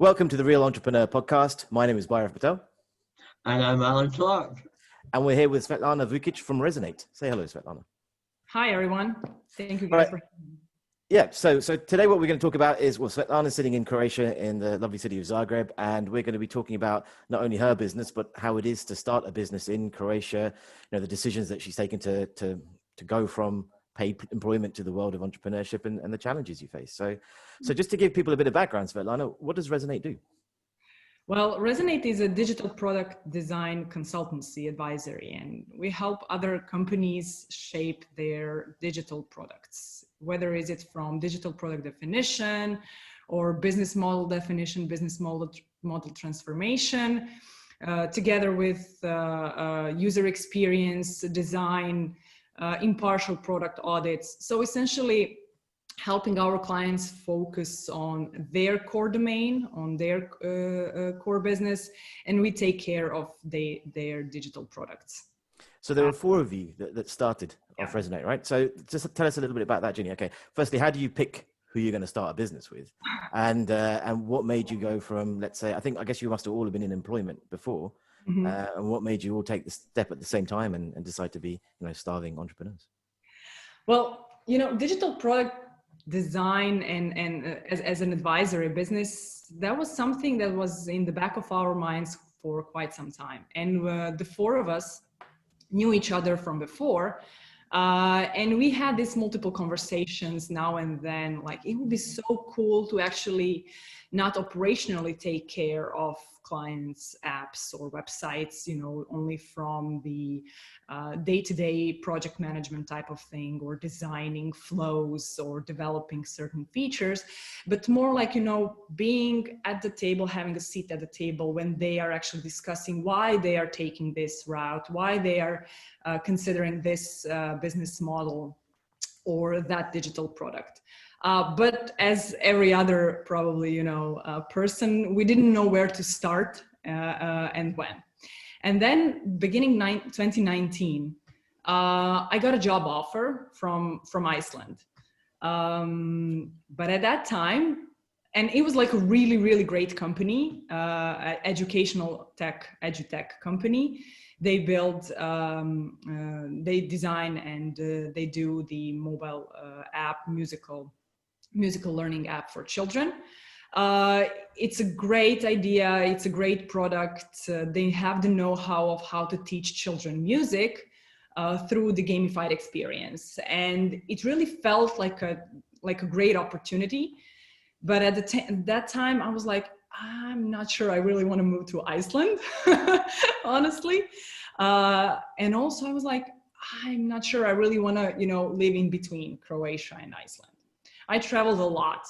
Welcome to the Real Entrepreneur Podcast. My name is Bhairav Patel. And I'm Alan Clark. And we're here with Svjetlana Vukic from Resonate. Say hello, Svjetlana. Hi, everyone. Thank you guys for having me. Yeah, so today what we're going to talk about is, Svjetlana's sitting in Croatia in the lovely city of Zagreb, and we're going to be talking about not only her business, but how it is to start a business in Croatia, the decisions that she's taken to go from paid employment to the world of entrepreneurship and the challenges you face. So just to give people a bit of background, Svjetlana, what does Resonate do? Well, Resonate is a digital product design consultancy advisory, and we help other companies shape their digital products, whether is it from digital product definition or business model definition, business model transformation, together with user experience, design, impartial product audits. So essentially helping our clients focus on their core domain, on their core business, and we take care of their digital products. So there were four of you that started off Resonate, right? So just tell us a little bit about that, Ginny. Okay, firstly, how do you pick who you're going to start a business with? And what made you go from, let's say, I guess you must have all been in employment before. Mm-hmm. And what made you all take the step at the same time and decide to be, starving entrepreneurs? Well, digital product design and as an advisory business, that was something that was in the back of our minds for quite some time. And the four of us knew each other from before. And we had these multiple conversations now and then, like it would be so cool to actually not operationally take care of clients' apps or websites, only from the day-to-day project management type of thing, or designing flows or developing certain features, but more like, being at the table, having a seat at the table when they are actually discussing why they are taking this route, why they are considering this business model or that digital product. But as every other probably, person, we didn't know where to start and when. And then beginning 2019, I got a job offer from Iceland. But at that time, and it was like a really, really great company, educational edutech company. They build, they design and they do the mobile app, musical learning app for children. It's a great idea. It's a great product. They have the know-how of how to teach children music through the gamified experience. And it really felt like a great opportunity. But at that time, I was like, I'm not sure I really want to move to Iceland, honestly. And also I was like, I'm not sure I really want to, live in between Croatia and Iceland. I traveled a lot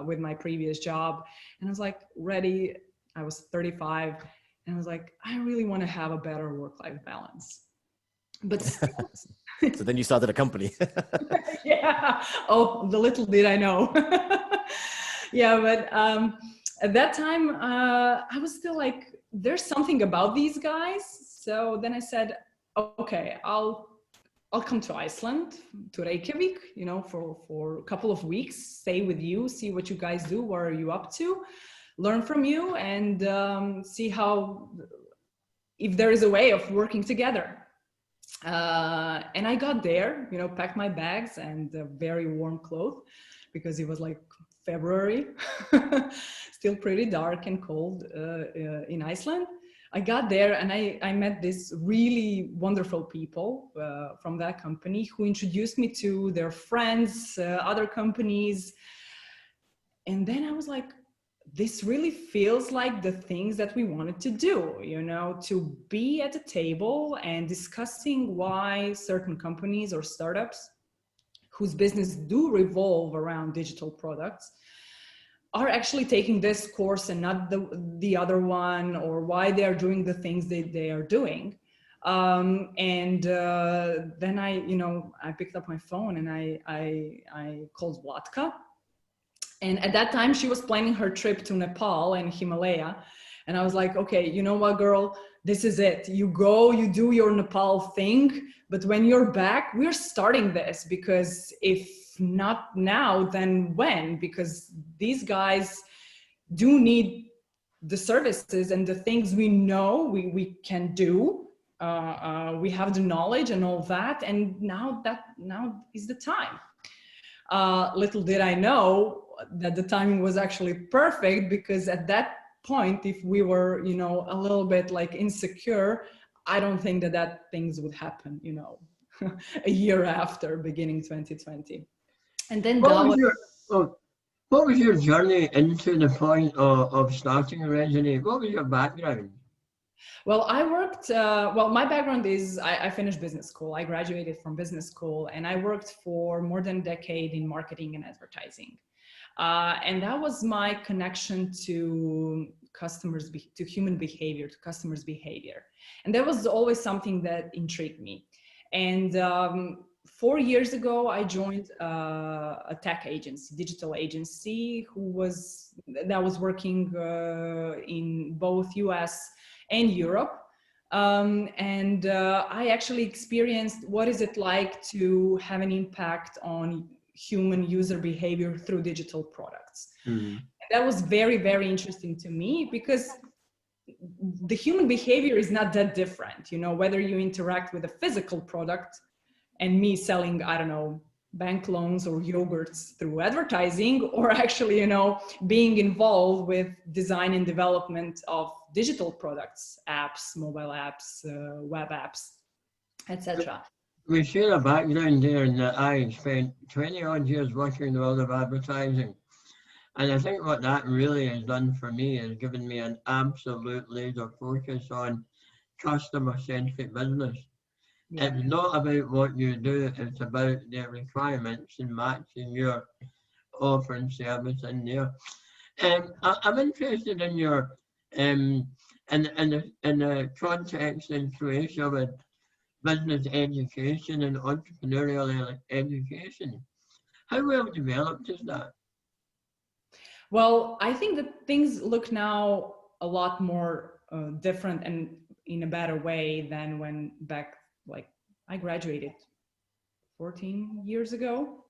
with my previous job, and I was like ready. I was 35 and I was like, I really want to have a better work-life balance. But so then you started a company. Yeah. Oh, the little did I know. Yeah, but at that time, I was still like, there's something about these guys. So then I said, okay, I'll come to Iceland, to Reykjavik, for a couple of weeks, stay with you, see what you guys do, what are you up to, learn from you, and see if there is a way of working together. And I got there, packed my bags and very warm clothes, because it was like February, still pretty dark and cold in Iceland. I got there and I met these really wonderful people from that company who introduced me to their friends, other companies. And then I was like, this really feels like the things that we wanted to do, to be at the table and discussing why certain companies or startups whose business do revolve around digital products are actually taking this course and not the other one, or why they are doing the things they are doing. And then I picked up my phone and I called Vlatka. And at that time she was planning her trip to Nepal and Himalaya. And I was like, okay, you know what, girl, this is it. You go, you do your Nepal thing, but when you're back, we're starting this, because if not now, then when? Because these guys, do need the services and the things we know we can do. We have the knowledge and all that, and now is the time. Little did I know that the timing was actually perfect, because at that point, if we were, you know, a little bit like insecure, I don't think that things would happen, you know, a year after beginning 2020. And then what was your journey into the point of starting Resonate? What was your background? Well, I worked, well, my background is I finished business school. I graduated from business school, and I worked for more than a decade in marketing and advertising. And that was my connection to customers, to human behavior, to customers' behavior. And that was always something that intrigued me. And 4 years ago, I joined a tech agency, digital agency, that was working in both US and Europe. I actually experienced what is it like to have an impact on human user behavior through digital products. Mm-hmm. That was very, very interesting to me, because the human behavior is not that different, you know, whether you interact with a physical product and me selling, I don't know, bank loans or yogurts through advertising, or actually, you know, being involved with design and development of digital products, apps, mobile apps, web apps, etc. We share a background there in that I spent 20 odd years working in the world of advertising. And I think what that really has done for me is given me an absolute laser focus on customer-centric business. Yeah. It's not about what you do, it's about the requirements and matching your offer and service in there. I'm interested in your, in the context in Croatia with business education and entrepreneurial education. How well developed is that? Well, I think that things look now a lot more different and in a better way than when back, like I graduated 14 years ago.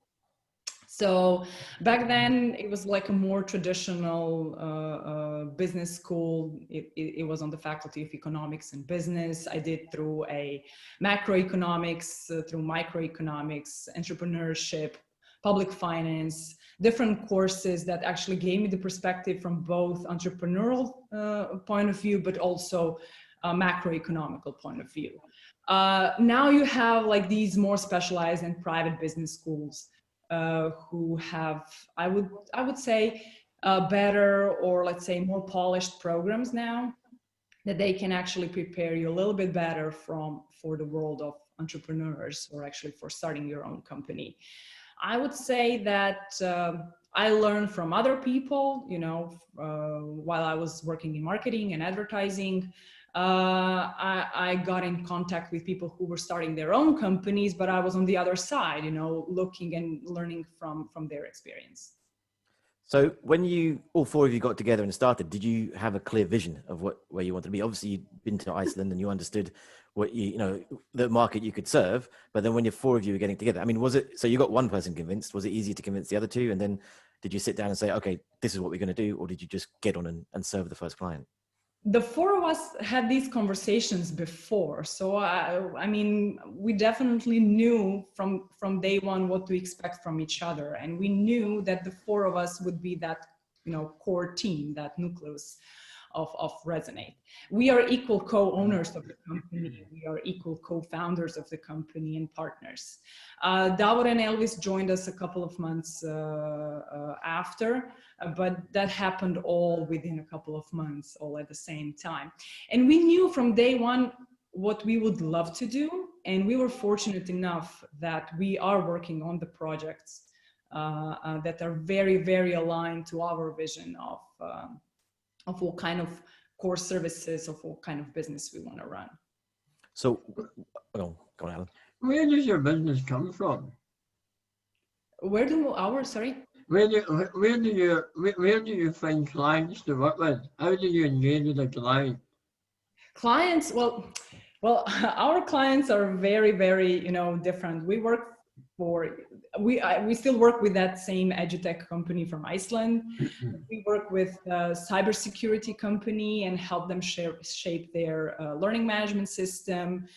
So back then it was like a more traditional business school. It was on the Faculty of Economics and Business. I did through a macroeconomics, through microeconomics, entrepreneurship, public finance, different courses that actually gave me the perspective from both entrepreneurial point of view, but also a macroeconomical point of view. Now you have like these more specialized and private business schools who have, I would say, better, or let's say more polished programs now, that they can actually prepare you a little bit better for the world of entrepreneurs, or actually for starting your own company. I would say that I learned from other people, you know, while I was working in marketing and advertising. I got in contact with people who were starting their own companies, but I was on the other side, you know, looking and learning from their experience. So when all four of you got together and started, did you have a clear vision of where you wanted to be? Obviously, you'd been to Iceland and you understood what you know, the market you could serve. But then when your four of you were getting together, I mean, so you got one person convinced? Was it easy to convince the other two? And then did you sit down and say, okay, this is what we're going to do? Or did you just get on and serve the first client? The four of us had these conversations before. So, I mean, we definitely knew from day one what to expect from each other. And we knew that the four of us would be that, you know, core team, that nucleus of Resonate. We are equal co-owners of the company. We are equal co-founders of the company and partners. Davor and Elvis joined us a couple of months after, but that happened all within a couple of months, all at the same time. And we knew from day one what we would love to do. And we were fortunate enough that we are working on the projects that are very, very aligned to our vision of what kind of core services, of what kind of business we want to run. So, go on, Alan. Where does your business come from? Where do you find clients to work with? How do you engage with a client? Clients, well, our clients are very, very, you know, different. We work we still work with that same edutech company from Iceland. We work with a cybersecurity company and help them shape their learning management system.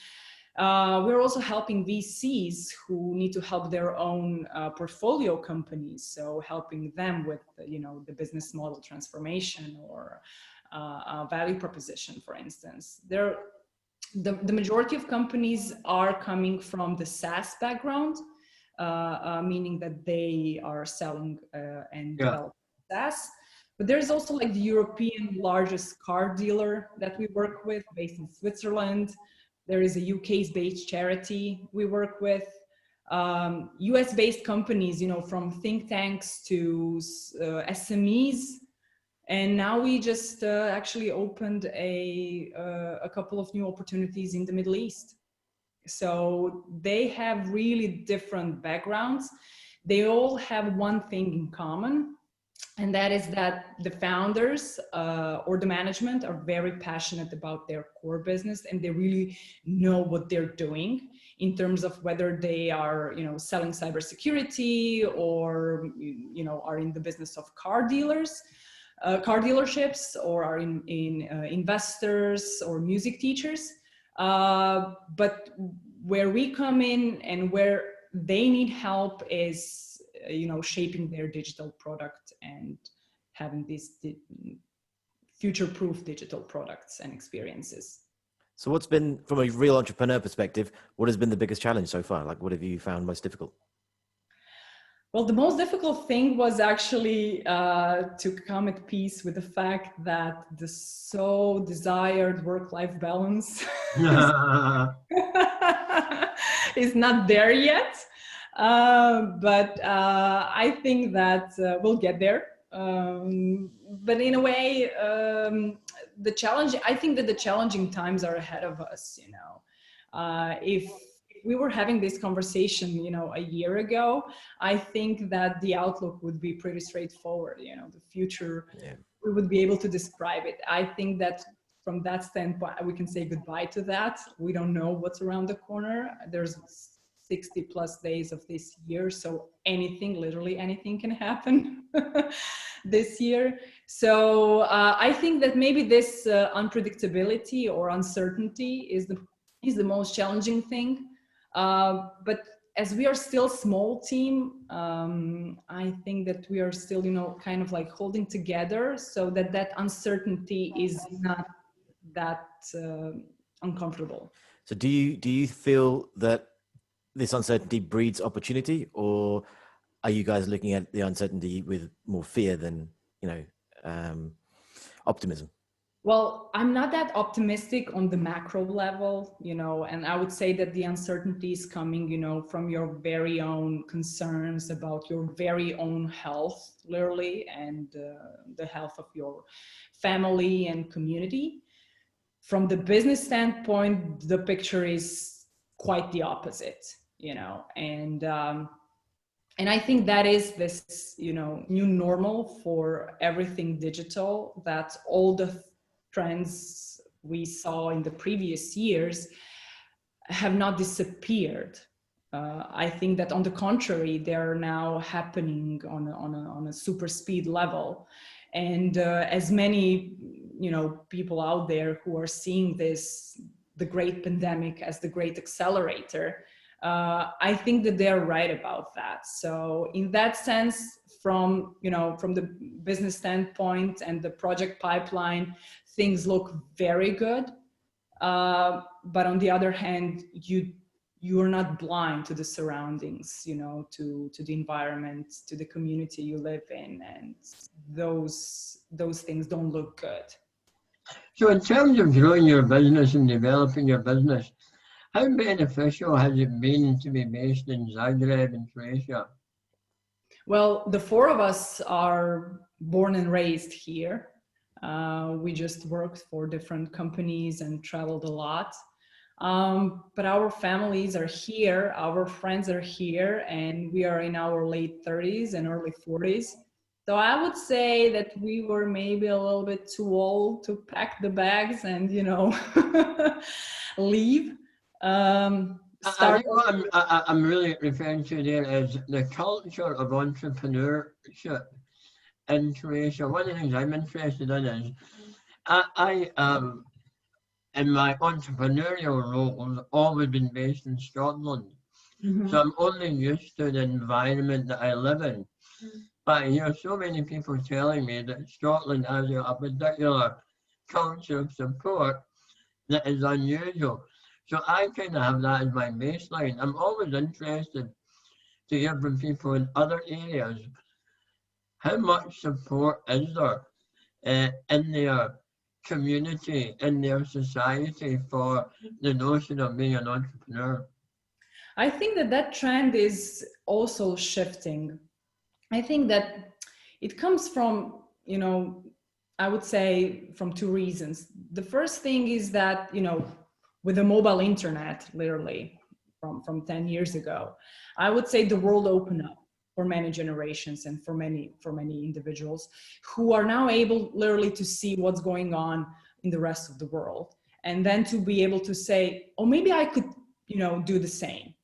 We're also helping VCs who need to help their own portfolio companies, so helping them with the business model transformation or value proposition, for instance. The majority of companies are coming from the SaaS background, meaning that they are selling and developing SaaS. But there's also like the European largest car dealer that we work with, based in Switzerland. There is a UK-based charity we work with. US-based companies, from think tanks to SMEs. And now we just actually opened a couple of new opportunities in the Middle East. So they have really different backgrounds. They all have one thing in common, and that is that the founders or the management are very passionate about their core business, and they really know what they're doing in terms of whether they are, selling cybersecurity or, are in the business of car dealerships, or are in investors or music teachers. But where we come in and where they need help is, shaping their digital product and having these future-proof digital products and experiences. So what's been, from a real entrepreneur perspective, what has been the biggest challenge so far? Like, what have you found most difficult? Well, the most difficult thing was actually to come at peace with the fact that the so desired work-life balance is not there yet. But I think that we'll get there. But in a way, I think that the challenging times are ahead of us, if we were having this conversation, a year ago, I think that the outlook would be pretty straightforward. The future, we would be able to describe it. I think that from that standpoint, we can say goodbye to that. We don't know what's around the corner. There's 60 plus days of this year, so literally anything can happen this year. So I think that maybe this unpredictability or uncertainty is the most challenging thing. But as we are still a small team, I think that we are still, kind of like holding together so that uncertainty is not that uncomfortable. So do you feel that this uncertainty breeds opportunity, or are you guys looking at the uncertainty with more fear than, optimism? Well, I'm not that optimistic on the macro level, and I would say that the uncertainty is coming, from your very own concerns about your very own health, literally, and the health of your family and community. From the business standpoint, the picture is quite the opposite, and I think that is this, new normal for everything digital, that all the trends we saw in the previous years have not disappeared. I think that on the contrary, they're now happening on a super speed level. And as many, people out there who are seeing the great pandemic as the great accelerator, I think that they're right about that. So in that sense, from the business standpoint and the project pipeline, things look very good. But on the other hand, you are not blind to the surroundings, to the environment, to the community you live in, and those things don't look good. So in terms of growing your business and developing your business, how beneficial has it been to be based in Zagreb in Croatia? Well, the four of us are born and raised here. We just worked for different companies and traveled a lot. But our families are here, our friends are here, and we are in our late 30s and early 40s. So I would say that we were maybe a little bit too old to pack the bags and, leave. I think what I'm really referring to there is the culture of entrepreneurship in Croatia. One of the things I'm interested in is I in my entrepreneurial role have always been based in Scotland. So I'm only used to the environment that I live in. But I hear so many people telling me that Scotland has a particular culture of support that is unusual. So I kind of have that as my baseline. I'm always interested to hear from people in other areas. How much support is there in their community, in their society for the notion of being an entrepreneur? I think that that trend is also shifting. I think that it comes from, you know, I would say from two reasons. The first thing is that, you know, with the mobile internet, literally from 10 years ago, I would say the world opened up for many generations and for many individuals who are now able literally to see what's going on in the rest of the world. And then to be able to say, oh, maybe I could, you know, do the same.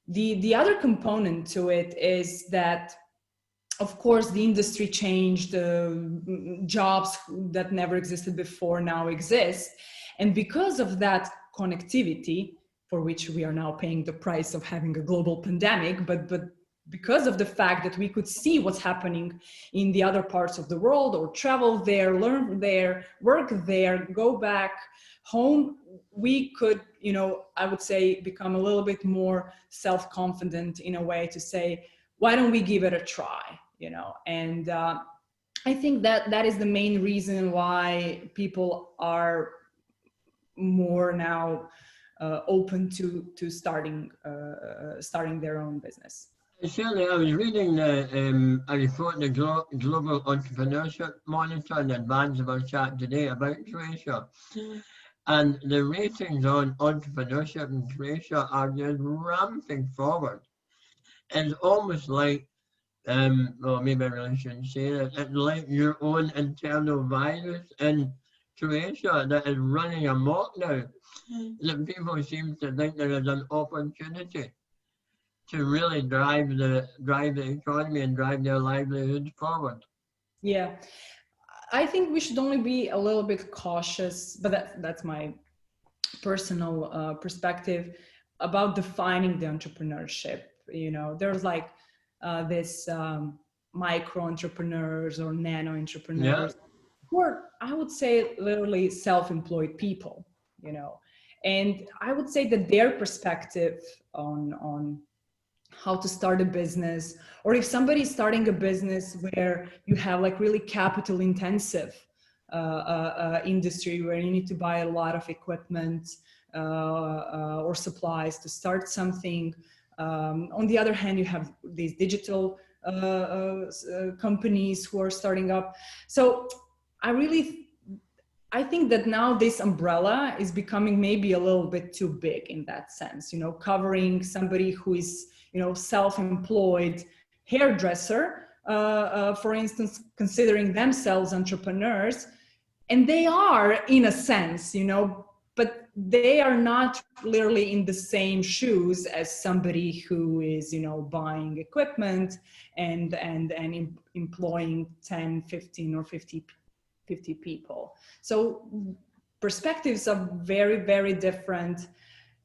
The other component to it is that, of course, the industry changed, jobs that never existed before now exist. And because of that connectivity, for which we are now paying the price of having a global pandemic, but because of the fact that we could see what's happening in the other parts of the world, or travel there, learn there, work there, go back home, we could, you know, I would say become a little bit more self-confident in a way to say, why don't we give it a try, you know? And I think that that is the main reason why people are more now open to starting their own business. Certainly, I was reading a report in the Global Entrepreneurship Monitor in advance of our chat today about Croatia. And the ratings on entrepreneurship in Croatia are just ramping forward. It's almost like, well, maybe I really shouldn't say that, it's like your own internal virus in Croatia that is running amok now. That people seem to think there is an opportunity to really drive the economy and drive their livelihoods forward. Yeah, I think we should only be a little bit cautious, but that's my personal perspective about defining the entrepreneurship. You know, there's like this micro entrepreneurs or nano entrepreneurs, who are, I would say, literally self-employed people. You know, and I would say that their perspective on how to start a business, or if somebody's starting a business where you have like really capital intensive industry where you need to buy a lot of equipment or supplies to start something. On the other hand, you have these digital companies who are starting up. So I think that now this umbrella is becoming maybe a little bit too big in that sense, you know, covering somebody who is, you know, self-employed hairdresser, for instance, considering themselves entrepreneurs. And they are in a sense, you know, but they are not literally in the same shoes as somebody who is, you know, buying equipment and employing 10, 15 or 50 people. So perspectives are very, very different.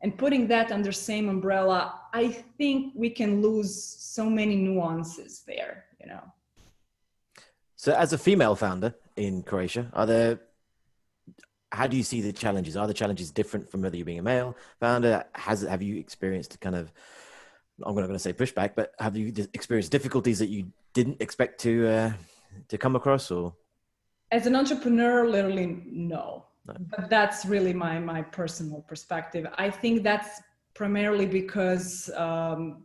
And putting that under same umbrella, I think we can lose so many nuances there, you know. So as a female founder in Croatia, how do you see the challenges? Are the challenges different from whether you're being a male founder? Have you experienced kind of, I'm not going to say pushback, but have you experienced difficulties that you didn't expect to come across? Or as an entrepreneur, literally no. But that's really my personal perspective. I think that's primarily because I'm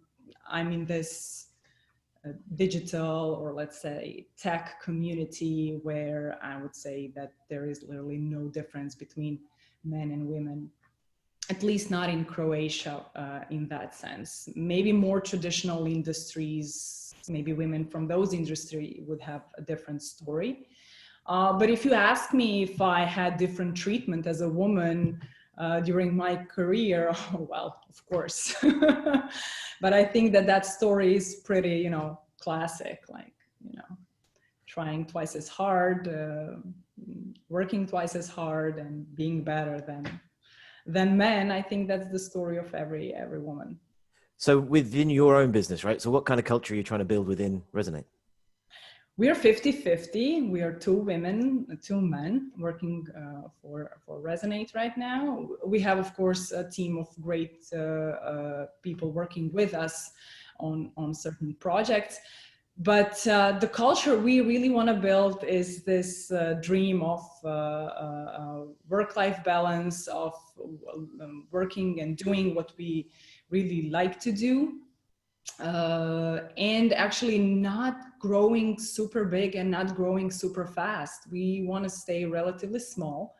in this digital, or let's say tech community, where I would say that there is literally no difference between men and women, at least not in Croatia in that sense. Maybe more traditional industries, maybe women from those industries would have a different story. But if you ask me if I had different treatment as a woman during my career. Oh, well, of course. But I think that that story is pretty, you know, classic, like, you know, trying twice as hard, working twice as hard, and being better than men. I think that's the story of every woman. So within your own business, right? So what kind of culture are you trying to build within Resonate? We are 50-50. We are 2 women, 2 men working for Resonate right now. We have, of course, a team of great people working with us on certain projects. But the culture we really want to build is this dream of work-life balance, of working and doing what we really like to do. And actually not growing super big and not growing super fast. We want to stay relatively small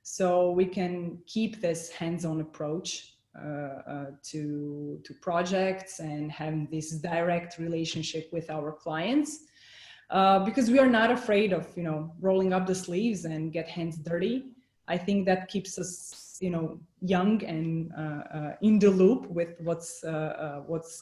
so we can keep this hands-on approach to projects and having this direct relationship with our clients, because we are not afraid of, you know, rolling up the sleeves and get hands dirty. I think that keeps us, you know, young and in the loop with what's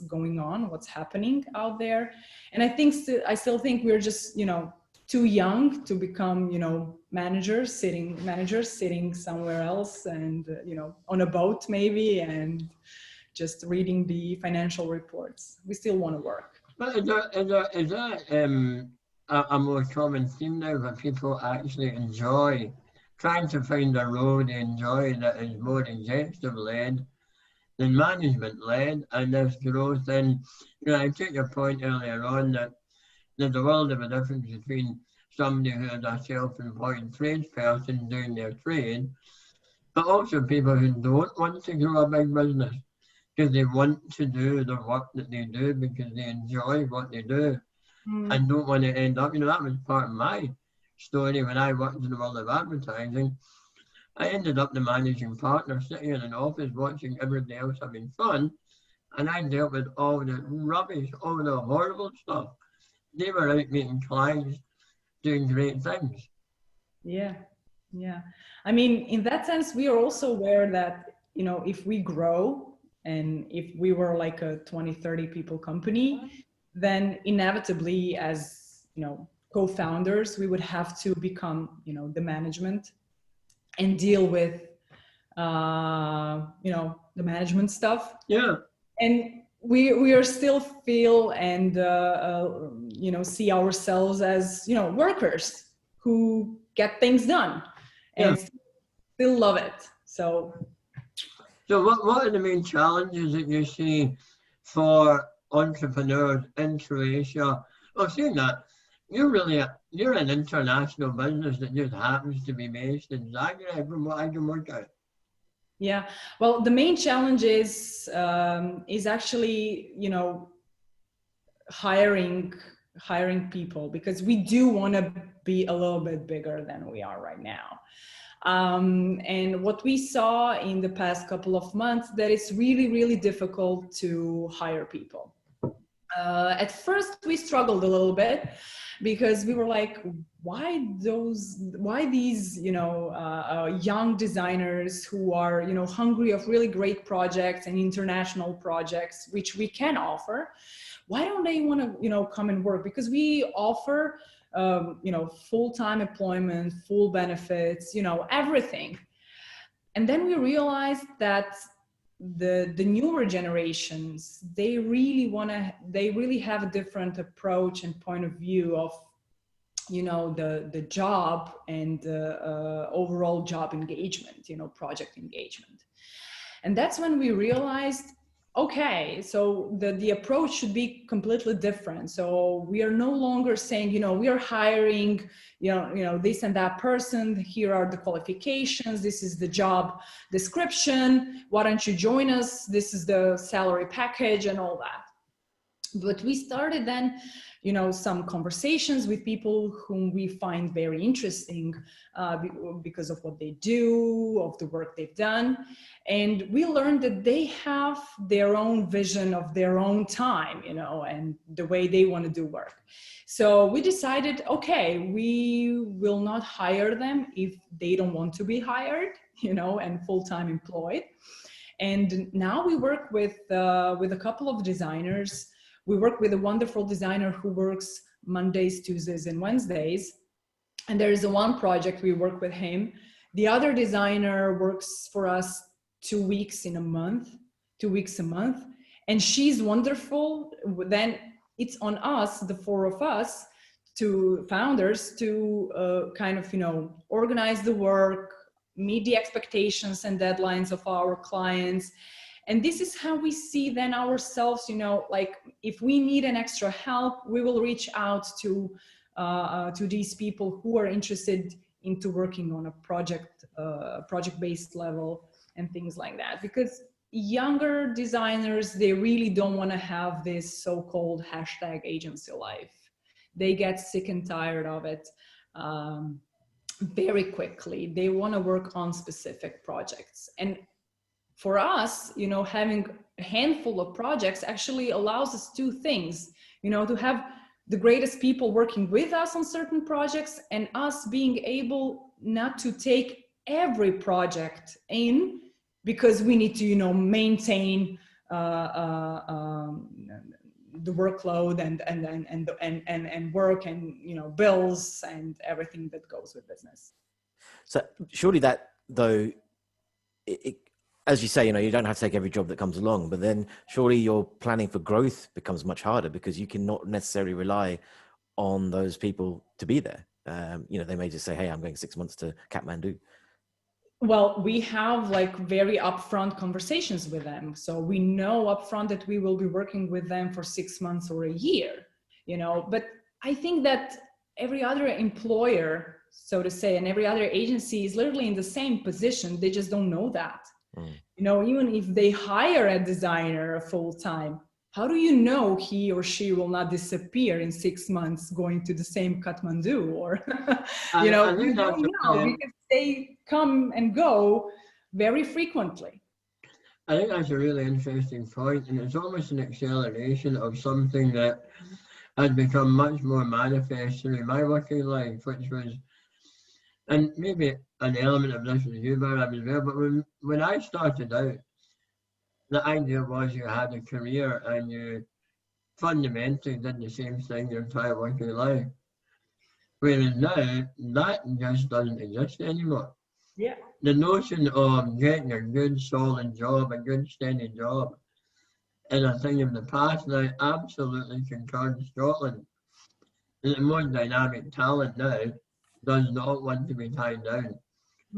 going on, what's happening out there. And I still think we're just, you know, too young to become, you know, managers sitting somewhere else and, you know, on a boat maybe and just reading the financial reports. We still want to work. But is that a more common theme now, that people actually enjoy trying to find a role they enjoy that is more executive-led than management-led, and there's growth? And, you know, I take your point earlier on that there's a world of a difference between somebody who is a self-employed tradesperson doing their trade, but also people who don't want to grow a big business because they want to do the work that they do because they enjoy what they do and don't want to end up, you know, that was part of my story when I worked in the world of advertising. I ended up the managing partner sitting in an office watching everybody else having fun, and I dealt with all the rubbish, all the horrible stuff. They were out meeting clients, doing great things. Yeah. I mean, in that sense, we are also aware that, you know, if we grow and if we were like a 20-30 people company, then inevitably, as, you know, co-founders, we would have to become, you know, the management and deal with, you know, the management stuff. Yeah. And we are still feel and, you know, see ourselves as, you know, workers who get things done and still love it. So what are the main challenges that you see for entrepreneurs in Croatia? Well, saying that, you're an international business that just happens to be based in Zagreb, from what I can work out. Yeah, well, the main challenge is actually, you know, hiring people, because we do want to be a little bit bigger than we are right now. And what we saw in the past couple of months, that it's really, really difficult to hire people. At first we struggled a little bit because we were like, why these, you know, young designers who are, you know, hungry of really great projects and international projects, which we can offer, why don't they want to, you know, come and work? Because we offer, you know, full-time employment, full benefits, you know, everything. And then we realized that the newer generations, they really have a different approach and point of view of, you know, the job and overall job engagement, you know, project engagement. And that's when we realized, okay, so the approach should be completely different. So we are no longer saying, you know, we are hiring, you know, this and that person, here are the qualifications, this is the job description, why don't you join us, this is the salary package and all that. But we started then some conversations with people whom we find very interesting because of what they do, of the work they've done. And we learned that they have their own vision of their own time, and the way they want to do work. So we decided, okay, we will not hire them if they don't want to be hired, and full-time employed. And now we work with a couple of designers. We work with a wonderful designer who works Mondays, Tuesdays, and Wednesdays. And there is one project we work with him. The other designer works for us 2 weeks a month. And she's wonderful. Then it's on us, the four of us, founders, to organize the work, meet the expectations and deadlines of our clients. And this is how we see then ourselves, like if we need an extra help, we will reach out to these people who are interested into working on a project-based level and things like that. Because younger designers, they really don't want to have this so-called #agency life. They get sick and tired of it very quickly. They want to work on specific projects. And for us, having a handful of projects actually allows us two things, to have the greatest people working with us on certain projects, and us being able not to take every project in, because we need to, maintain the workload and work and, bills and everything that goes with business. So surely that, though, as you say, you don't have to take every job that comes along, but then surely your planning for growth becomes much harder, because you cannot necessarily rely on those people to be there. They may just say, hey, I'm going 6 months to Kathmandu. Well, we have very upfront conversations with them. So we know upfront that we will be working with them for 6 months or a year, but I think that every other employer, so to say, and every other agency is literally in the same position. They just don't know that. Even if they hire a designer full-time, how do you know he or she will not disappear in 6 months going to the same Kathmandu? Or, you don't know, because they come and go very frequently. I think that's a really interesting point, and it's almost an acceleration of something that has become much more manifest through my working life, which was, and maybe an element of this with you, Barab, as well, but when I started out, the idea was you had a career and you fundamentally did the same thing your entire working life. Whereas now, that just doesn't exist anymore. Yeah. The notion of getting a good solid job, a good steady job, is a thing of the past, and I absolutely concur in Scotland. The more dynamic talent now does not want to be tied down.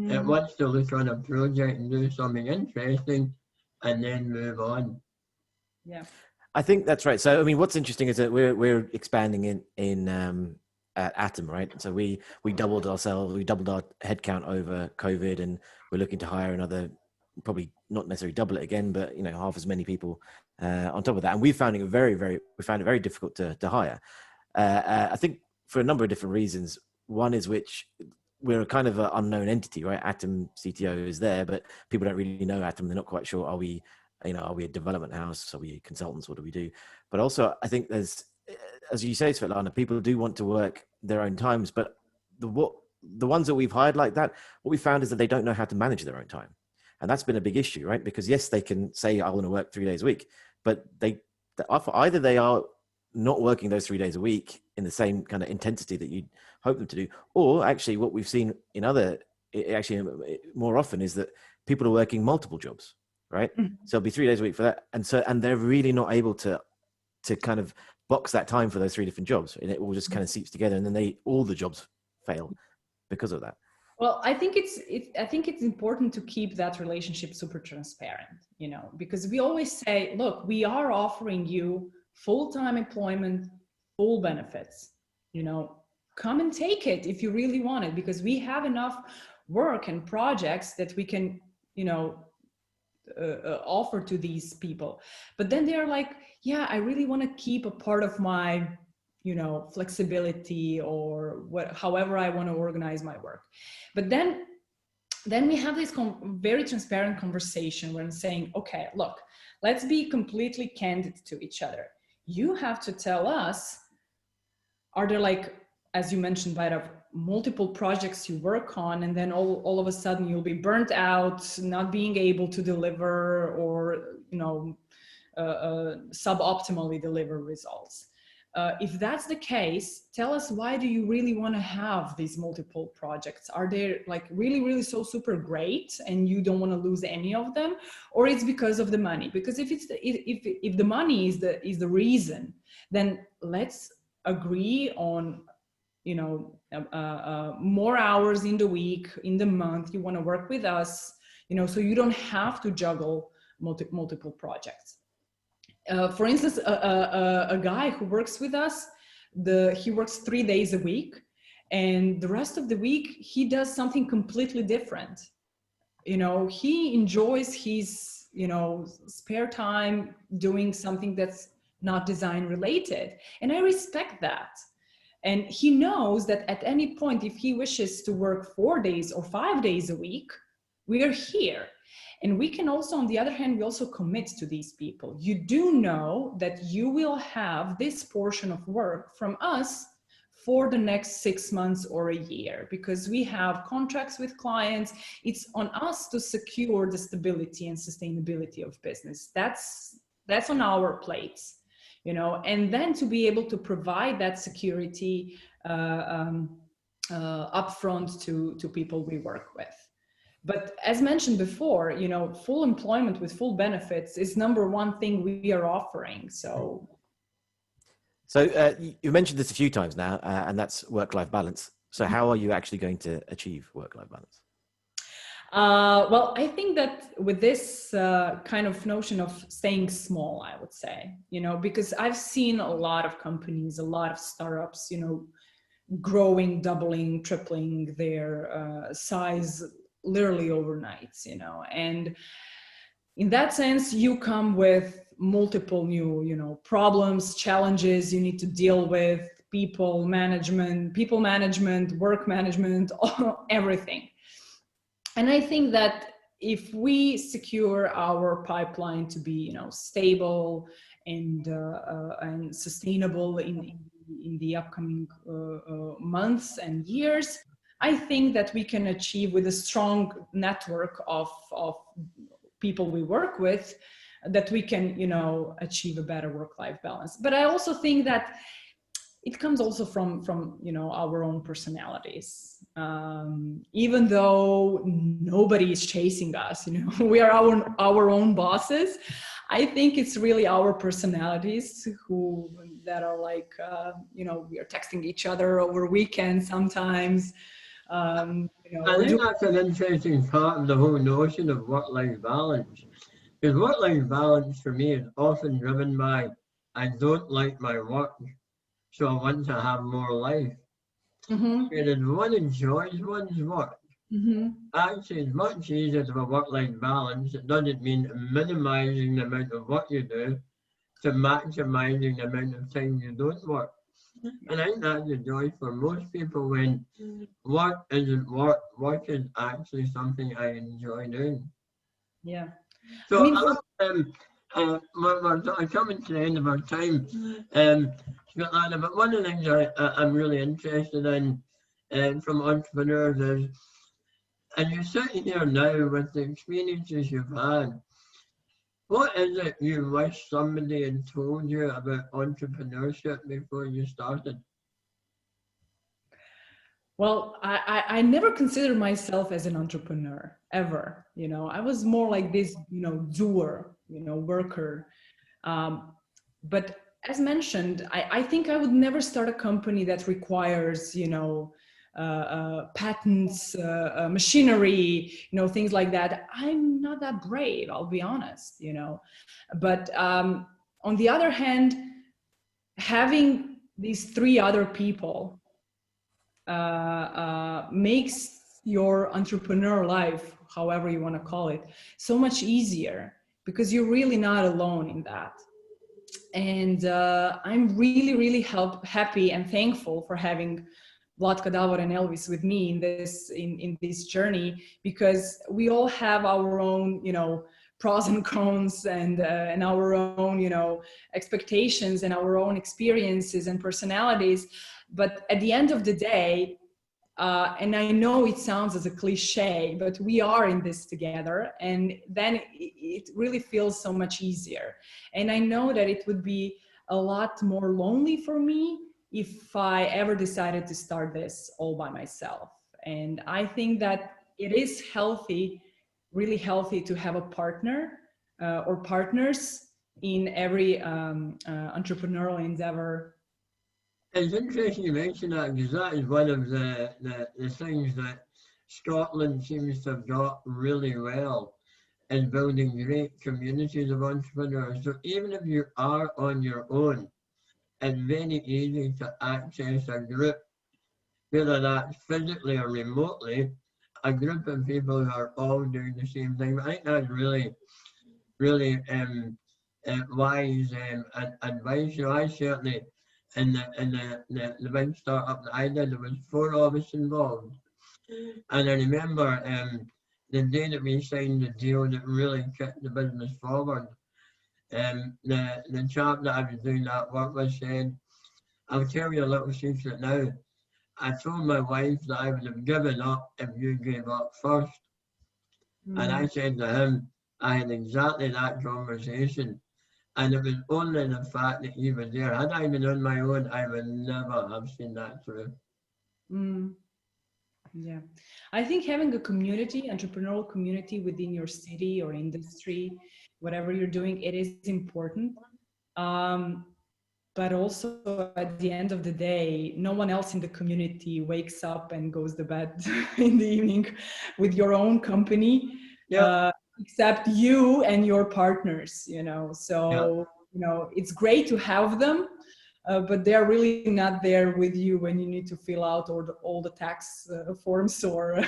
It wants to look on a project and do something interesting and then move on. Yeah, I think that's right. So, I mean, what's interesting is that we're expanding in at Atom, right? So we doubled our headcount over COVID, and we're looking to hire another, probably not necessarily double it again, but half as many people on top of that. And we found it very difficult to hire. I think for a number of different reasons. One is which we're a kind of an unknown entity, right? Atom CTO is there, but people don't really know Atom. They're not quite sure, are we a development house? Are we consultants? What do we do? But also, I think there's, as you say, Svjetlana, people do want to work their own times, but the ones that we've hired like that, what we found is that they don't know how to manage their own time. And that's been a big issue, right? Because yes, they can say, I want to work 3 days a week, but either they are not working those 3 days a week in the same kind of intensity that you'd hope them to do, or actually what we've seen more often is that people are working multiple jobs, right? So it'll be 3 days a week for that. And they're really not able to kind of box that time for those 3 different jobs, and it all just kind of seeps together, and then all the jobs fail because of that. Well, I think it's important to keep that relationship super transparent, because we always say, look, we are offering you full-time employment, full benefits, come and take it if you really want it, because we have enough work and projects that we can, offer to these people. But then they're like, yeah, I really want to keep a part of my flexibility or however I want to organize my work. But then we have this very transparent conversation where I'm saying, okay, look, let's be completely candid to each other. You have to tell us, are there, like, as you mentioned, Vairav, multiple projects you work on, and then all of a sudden you'll be burnt out, not being able to deliver, or suboptimally deliver results. If that's the case, tell us, why do you really want to have these multiple projects? Are they like really so super great and you don't want to lose any of them, or it's because of the money? Because if the money is the reason, then let's agree on more hours in the week, in the month you want to work with us, so you don't have to juggle multiple projects. For instance, a guy who works with us, he works 3 days a week, and the rest of the week he does something completely different. He enjoys his spare time doing something that's not design related, and I respect that. And he knows that at any point, if he wishes to work 4 days or 5 days a week, we are here. And we can also, on the other hand, we also commit to these people. You do know that you will have this portion of work from us for the next 6 months or a year, because we have contracts with clients. It's on us to secure the stability and sustainability of business. That's on our plates, and then to be able to provide that security upfront to people we work with. But as mentioned before, full employment with full benefits is number one thing we are offering. So you mentioned this a few times now, and that's work-life balance. So how are you actually going to achieve work-life balance? Well, I think that with this kind of notion of staying small, I would say, because I've seen a lot of companies, a lot of startups, growing, doubling, tripling their size literally overnight, and in that sense, you come with multiple new, problems, challenges you need to deal with, people management, work management, everything. And I think that if we secure our pipeline to be, stable and sustainable in the upcoming months and years, I think that we can achieve, with a strong network of people we work with, that we can, achieve a better work-life balance. But I also think that it comes also from our own personalities. Even though nobody is chasing us, we are our own bosses. I think it's really our personalities that are like, we are texting each other over weekends sometimes. I think that's an interesting part of the whole notion of work-life balance. Because work-life balance for me is often driven by, I don't like my work, so I want to have more life. Mm-hmm. And if one enjoys one's work, actually it's much easier to have a work-life balance. It doesn't mean minimizing the amount of work you do to maximizing the amount of time you don't work. And I think that's the joy for most people, when work isn't work, work is actually something I enjoy doing. Yeah. So we're coming to the end of our time, Svjetlana, but one of the things I'm really interested in from entrepreneurs is, and you're sitting here now with the experiences you've had, what is it you wish somebody had told you about entrepreneurship before you started? Well, I never considered myself as an entrepreneur, ever. I was more like this, doer, worker. But as mentioned, I think I would never start a company that requires, patents, machinery, things like that. I'm not that brave, I'll be honest, But on the other hand, having these 3 other people makes your entrepreneur life, however you want to call it, so much easier, because you're really not alone in that. And I'm really, really happy and thankful for having Vlatka, Davor, and Elvis with me in this journey, because we all have our own, pros and cons, and our own, expectations and our own experiences and personalities. But at the end of the day, and I know it sounds as a cliche, but we are in this together, and then it really feels so much easier. And I know that it would be a lot more lonely for me if I ever decided to start this all by myself. And I think that it is healthy, really healthy, to have a partner or partners in every entrepreneurial endeavor. It's interesting you mention that, because that is one of the things that Scotland seems to have got really well in building great communities of entrepreneurs. So even if you are on your own, it's very easy to access a group, whether that's physically or remotely, a group of people who are all doing the same thing. I think that's really, really wise advice. I certainly, in the big startup that I did, there was 4 of us involved. And I remember the day that we signed the deal that really kicked the business forward, the chap that I was doing that work with said, I'll tell you a little secret now. I told my wife that I would have given up if you gave up first. And I said to him, I had exactly that conversation. And it was only the fact that he was there. Had I been on my own, I would never have seen that through. Yeah, I think having a community, entrepreneurial community within your city or industry, whatever you're doing, it is important. But also at the end of the day, no one else in the community wakes up and goes to bed in the evening with your own company, except you and your partners, So, it's great to have them, but they're really not there with you when you need to fill out all the tax forms, or,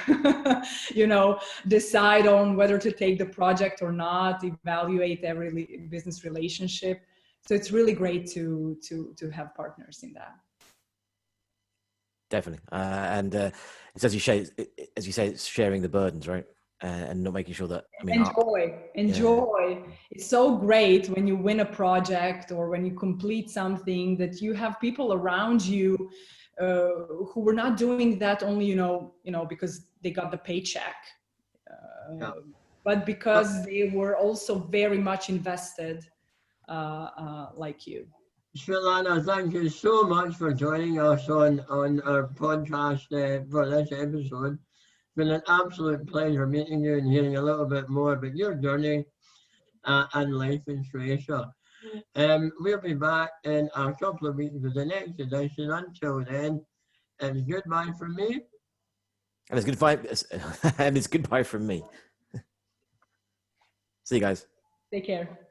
decide on whether to take the project or not, evaluate every business relationship. So it's really great to have partners in that. Definitely, and it's as you say, it's sharing the burdens, right? And not making sure that enjoy. Yeah. It's so great when you win a project or when you complete something, that you have people around you who were not doing that only because they got the paycheck, but because they were also very much invested. Like you. Svjetlana, thank you so much for joining us on our podcast for this episode. It's been an absolute pleasure meeting you and hearing a little bit more about your journey and life in Croatia. We'll be back in a couple of weeks with the next edition. Until then, it's goodbye from me. And it's goodbye, and it's goodbye from me. See you guys. Take care.